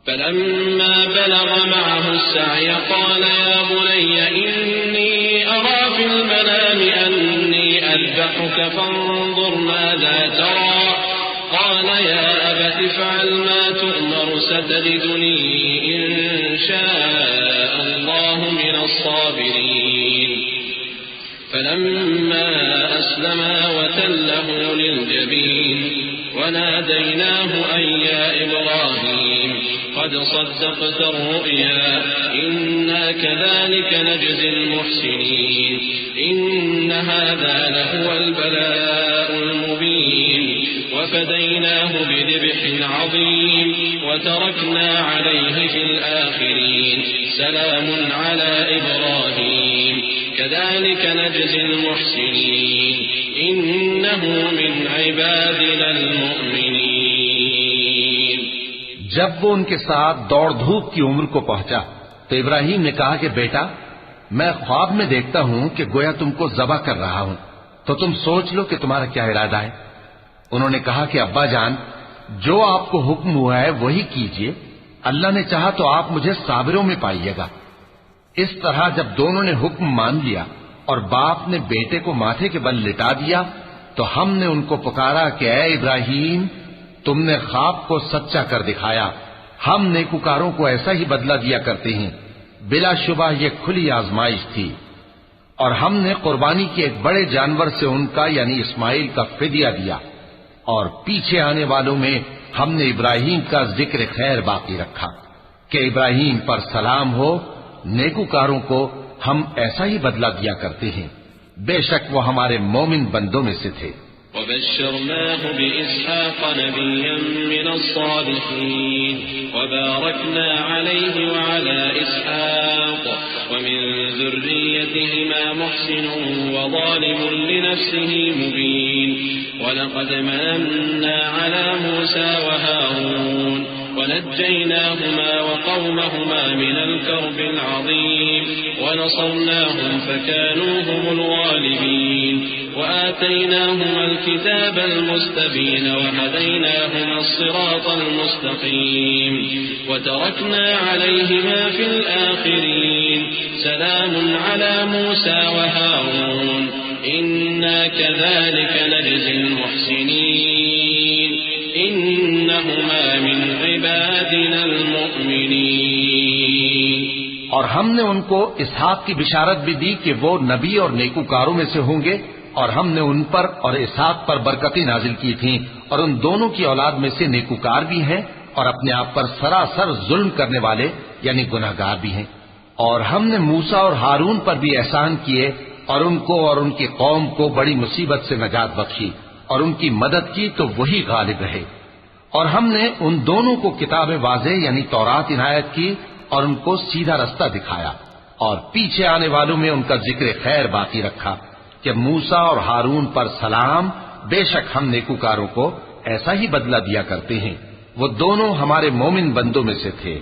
فلما بلغ معه السعي قال يا بني إني أرى في المنام أني أذبحك فانظر ماذا ترى قال يا أبت افعل ما تؤمر ستجدني إن شاء الله من الصابرين فلما أسلما وتله للجبين وناديناه أن يا إبراهيم قد صدقت الرؤيا إنا كذلك نجزي المحسنين إن هذا لهو البلاء المبين وفديناه بذبح عظيم وتركنا عليه في الآخرين سلام على إبراهيم كذلك نجزي المحسنين إنه من عبادنا المؤمنين. جب وہ ان کے ساتھ دوڑ دھوپ کی عمر کو پہنچا تو ابراہیم نے کہا کہ بیٹا میں خواب میں دیکھتا ہوں کہ گویا تم کو ذبح کر رہا ہوں تو تم سوچ لو کہ تمہارا کیا ارادہ ہے. انہوں نے کہا کہ ابا جان جو آپ کو حکم ہوا ہے وہی کیجئے اللہ نے چاہا تو آپ مجھے صابروں میں پائیے گا. اس طرح جب دونوں نے حکم مان لیا اور باپ نے بیٹے کو ماتھے کے بل لٹا دیا تو ہم نے ان کو پکارا کہ اے ابراہیم تم نے خواب کو سچا کر دکھایا. ہم نیکوکاروں کو ایسا ہی بدلہ دیا کرتے ہیں. بلا شبہ یہ کھلی آزمائش تھی اور ہم نے قربانی کے ایک بڑے جانور سے ان کا یعنی اسماعیل کا فدیہ دیا اور پیچھے آنے والوں میں ہم نے ابراہیم کا ذکر خیر باقی رکھا کہ ابراہیم پر سلام ہو. نیکوکاروں کو ہم ایسا ہی بدلہ دیا کرتے ہیں. بے شک وہ ہمارے مومن بندوں میں سے تھے. وبشرناه بإسحاق نبيا من الصالحين وباركنا عليه وعلى إسحاق ومن ذريتهما محسن وظالم لنفسه مبين ولقد مننا على موسى وهارون ونجيناهما وقومهما من الكرب العظيم ونصرناهم فكانوا هم الغالبين وآتيناهما الكتاب المستبين وهديناهما الصراط المستقيم وتركنا عليهما في الآخرين سلام على موسى وهارون إنا كذلك نجزي المحسنين إنهما من عبادنا المؤمنين. اور ہم نے ان کو اسحاق کی بشارت بھی دی کہ وہ نبی اور نیکوکاروں میں سے ہوں گے اور ہم نے ان پر اور اسحاق پر برکتیں نازل کی تھیں اور ان دونوں کی اولاد میں سے نیکوکار بھی ہیں اور اپنے آپ پر سراسر ظلم کرنے والے یعنی گناہگار بھی ہیں. اور ہم نے موسیٰ اور ہارون پر بھی احسان کیے اور ان کو اور ان کی قوم کو بڑی مصیبت سے نجات بخشی اور ان کی مدد کی تو وہی غالب رہے. اور ہم نے ان دونوں کو کتاب واضح یعنی تورات عنایت کی اور ان کو سیدھا رستہ دکھایا اور پیچھے آنے والوں میں ان کا ذکر خیر باقی رکھا کہ موسیٰ اور ہارون پر سلام. بے شک ہم نیکوکاروں کو ایسا ہی بدلہ دیا کرتے ہیں. وہ دونوں ہمارے مومن بندوں میں سے تھے.